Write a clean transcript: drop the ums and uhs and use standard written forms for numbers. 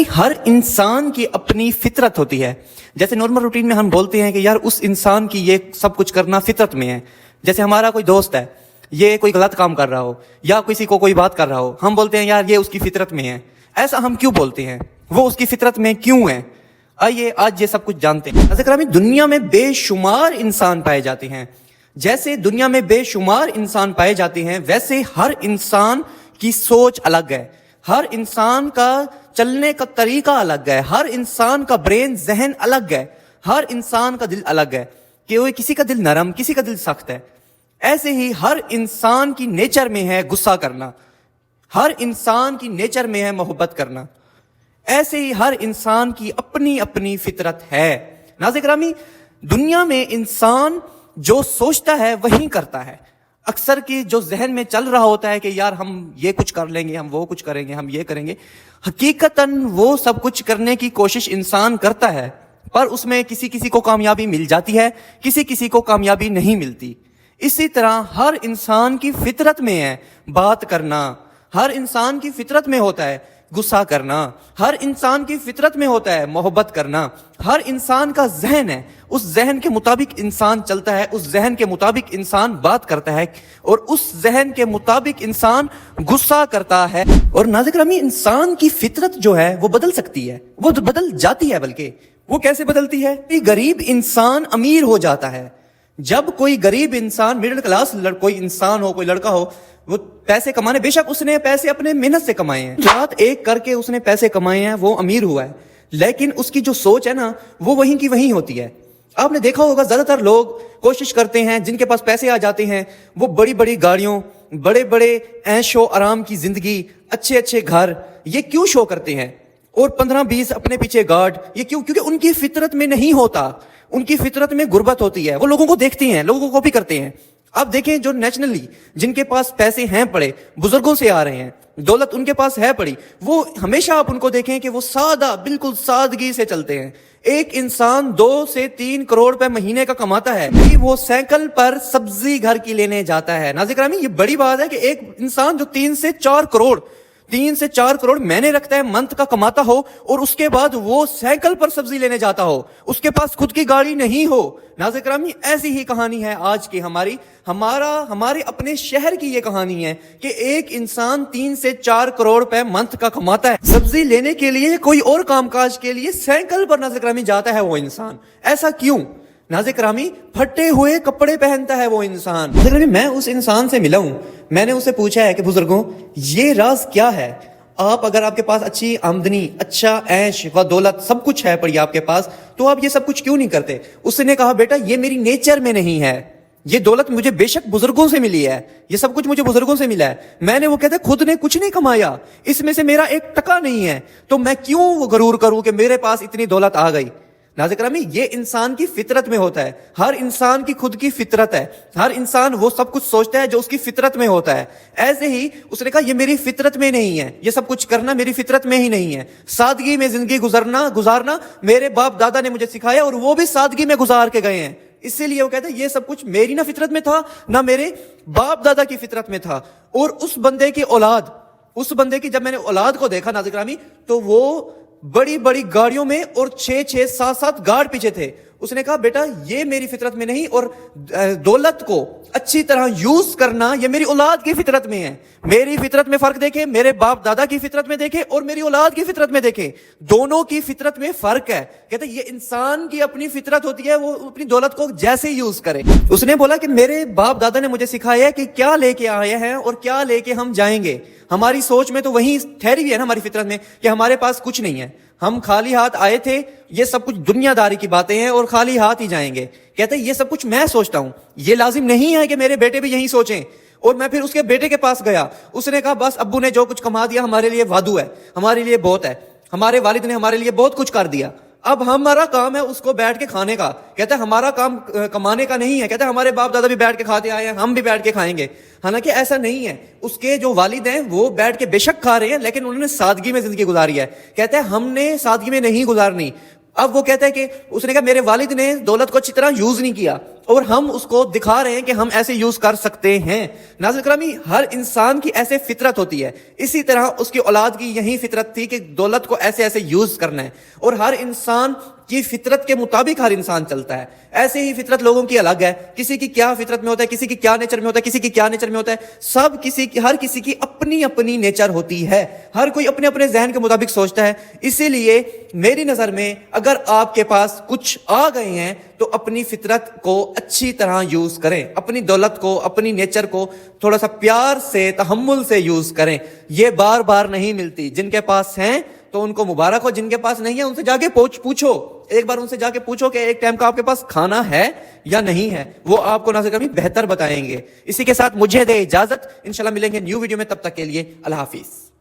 हर इंसान की अपनी फितरत होती है। जैसे नॉर्मल रूटीन में हम बोलते हैं कि यार उस इंसान की ये सब कुछ करना फितरत में है। जैसे हमारा कोई दोस्त है, ये कोई गलत काम कर रहा हो या किसी को कोई बात कर रहा हो, हम बोलते हैं यार ये उसकी फितरत में है। ऐसा हम क्यों बोलते हैं? वो उसकी फितरत में क्यों है? आइए आज ये सब कुछ जानते हैं। अज़ीज़, दुनिया में बेशुमार इंसान पाए जाते हैं। जैसे दुनिया में बेशुमार इंसान पाए जाते हैं, वैसे हर इंसान की सोच अलग है, हर इंसान का चलने का तरीका अलग है, हर इंसान का ब्रेन जहन अलग है, हर इंसान का दिल अलग है कि किसी का दिल नरम, किसी का दिल सख्त है। ऐसे ही हर इंसान की नेचर में है गुस्सा करना, हर इंसान की नेचर में है मोहब्बत करना। ऐसे ही हर इंसान की अपनी अपनी फितरत है। नाज़रीन, दुनिया में इंसान जो सोचता है वही करता है। अक्सर की जो जहन में चल रहा होता है कि यार हम ये कुछ कर लेंगे, हम वो कुछ करेंगे, हम ये करेंगे, हकीकतन वो सब कुछ करने की कोशिश इंसान करता है, पर उसमें किसी किसी को कामयाबी मिल जाती है, किसी किसी को कामयाबी नहीं मिलती। इसी तरह हर इंसान की फितरत में है बात करना, हर इंसान की फितरत में होता है गुस्सा करना, हर इंसान की फितरत में होता है मोहब्बत करना। हर इंसान का जहन है, उस जहन के मुताबिक इंसान चलता है, उस जहन के मुताबिक इंसान बात करता है और उस जहन के मुताबिक इंसान गुस्सा करता है। और नाज़रीन, इंसान की फितरत जो है वो बदल सकती है, वो बदल जाती है। बल्कि वो कैसे बदलती है? गरीब इंसान अमीर हो जाता है। जब कोई गरीब इंसान, मिडिल क्लास कोई इंसान हो, कोई लड़का हो, वो पैसे कमाने, बेशक उसने पैसे अपने मेहनत से कमाए हैं, रात एक करके उसने पैसे कमाए हैं, वो अमीर हुआ है, लेकिन उसकी जो सोच है ना वो वहीं की वहीं होती है। आपने देखा होगा ज्यादातर लोग कोशिश करते हैं, जिनके पास पैसे आ जाते हैं, वो बड़ी बड़ी गाड़ियों, बड़े बड़े ऐशो आराम की जिंदगी, अच्छे अच्छे घर, ये क्यों शो करते हैं? और 15-20 अपने पीछे गार्ड, ये क्यों? क्योंकि उनकी फितरत में नहीं होता, उनकी फितरत में गुर्बत होती है। वो लोगों को देखते हैं, लोगों को कॉपी करते हैं। आप देखें जो नेचुरली जिनके पास पैसे हैं पड़े, बुजुर्गों से आ रहे हैं, दौलत उनके पास है पड़ी, वो हमेशा आप उनको देखें कि वो सादा, बिल्कुल सादगी से चलते हैं। एक इंसान 2 से 3 करोड़ रुपए महीने का कमाता है, वो साइकिल पर सब्जी घर की लेने जाता है। नाज़रीन, ये बड़ी बात है कि एक इंसान जो 3 से 4 करोड़ महीने रखता है, मंथ का कमाता हो, और उसके बाद वो साइकिल पर सब्जी लेने जाता हो, उसके पास खुद की गाड़ी नहीं हो। नाज़रीन, ऐसी ही कहानी है आज की हमारे अपने शहर की ये कहानी है कि एक इंसान 3 से 4 करोड़ रुपए मंथ का कमाता है, सब्जी लेने के लिए, कोई और कामकाज के लिए साइकिल पर नाज़रीन जाता है वो इंसान। ऐसा क्यों? नाज़रीन, फटे हुए कपड़े पहनता है वो इंसान। नाज़रीन, मैं उस इंसान से मिला हूं, मैंने उससे पूछा है कि बुजुर्गों ये राज क्या है? आप अगर आपके पास अच्छी आमदनी, अच्छा ऐश व दौलत सब कुछ है पड़ी आपके पास, तो आप ये सब कुछ क्यों नहीं करते? उसने कहा बेटा ये मेरी नेचर में नहीं है, ये दौलत मुझे बेशक बुजुर्गों से मिली है, ये सब कुछ मुझे बुजुर्गों से मिला है, मैंने, वो कहते खुद ने कुछ नहीं कमाया, इसमें से मेरा 1 टका नहीं है, तो मैं क्यों वो गरूर करूं कि मेरे पास इतनी दौलत आ गई। नाज़रीन, ये इंसान की फितरत में होता है, हर इंसान की खुद की फितरत है, हर इंसान वो सब कुछ सोचता है जो उसकी फितरत में होता है। ऐसे ही उसने कहा ये मेरी फितरत में नहीं है, ये सब कुछ करना मेरी फितरत में ही नहीं है। सादगी में जिंदगी गुजारना मेरे बाप दादा ने मुझे सिखाया और वो भी सादगी में गुजार के गए हैं। इसीलिए वो कहते हैं ये सब कुछ मेरी ना फितरत में था, ना मेरे बाप दादा की फितरत में था। और उस बंदे की जब मैंने औलाद को देखा नाज़रीन, तो वो बड़ी बड़ी गाड़ियों में और 6-6, 7-7 गार्ड पीछे थे। उसने कहा बेटा ये मेरी फितरत में नहीं, और दौलत को अच्छी तरह यूज करना ये मेरी औलाद की फितरत में है। मेरी फितरत में फर्क देखे, मेरे बाप दादा की फितरत में देखे और मेरी औलाद की फितरत में देखे, दोनों की फितरत में फर्क है। कहते ये इंसान की अपनी फितरत होती है, वो अपनी दौलत को जैसे यूज करे। उसने बोला कि मेरे बाप दादा ने मुझे सिखाया है कि क्या लेके आए हैं और क्या लेके हम जाएंगे। हमारी सोच में तो वही ठहरी हुई है ना, हमारी फितरत में, कि हमारे पास कुछ नहीं है, हम खाली हाथ आए थे, ये सब कुछ दुनियादारी की बातें हैं और खाली हाथ ही जाएंगे। कहते हैं ये सब कुछ मैं सोचता हूं, ये लाजिम नहीं है कि मेरे बेटे भी यही सोचें। और मैं फिर उसके बेटे के पास गया, उसने कहा बस अब्बू ने जो कुछ कमा दिया हमारे लिए वादू है, हमारे लिए बहुत है, हमारे वालिद ने हमारे लिए बहुत कुछ कर दिया, अब हमारा काम है उसको बैठ के खाने का। कहते हैं हमारा काम कमाने का नहीं है, कहते हैं हमारे बाप दादा भी बैठ के खाते आए हैं, हम भी बैठ के खाएंगे। हालांकि ऐसा नहीं है, उसके जो वालिद हैं वो बैठ के बेशक खा रहे हैं, लेकिन उन्होंने सादगी में जिंदगी गुजारी है। कहते हैं हमने सादगी में नहीं गुजारनी। अब वो कहता है कि उसने कहा मेरे वालिद ने दौलत को अच्छी तरह यूज नहीं किया, اور ہم اس کو دکھا رہے ہیں کہ ہم ایسے یوز کر سکتے ہیں۔ ناظرین گرامی، ہر انسان کی ایسے فطرت ہوتی ہے، اسی طرح اس کی اولاد کی یہی فطرت تھی کہ دولت کو ایسے ایسے یوز کرنا ہے، اور ہر انسان کی فطرت کے مطابق ہر انسان چلتا ہے۔ ایسے ہی فطرت لوگوں کی الگ ہے، کسی کی کیا فطرت میں ہوتا ہے، کسی کی کیا نیچر میں ہوتا ہے، کسی کی کیا نیچر میں ہوتا ہے، ہر کسی کی اپنی اپنی نیچر ہوتی ہے، ہر کوئی اپنے اپنے ذہن کے مطابق سوچتا ہے۔ اسی لیے میری نظر میں اگر آپ کے پاس کچھ آ گئے ہیں تو اپنی فطرت کو اچھی طرح یوز کریں، اپنی دولت کو، اپنی نیچر کو تھوڑا سا پیار سے، تحمل سے یوز کریں۔ یہ بار بار نہیں ملتی، جن کے پاس ہیں تو ان کو مبارک ہو، جن کے پاس نہیں ہے ان سے جا کے پوچھو، ایک بار ان سے جا کے پوچھو کہ ایک ٹائم کا آپ کے پاس کھانا ہے یا نہیں ہے، وہ آپ کو ناظرین گرامی بہتر بتائیں گے۔ اسی کے ساتھ مجھے دے اجازت، انشاءاللہ ملیں گے نیو ویڈیو میں، تب تک کے لیے اللہ حافظ۔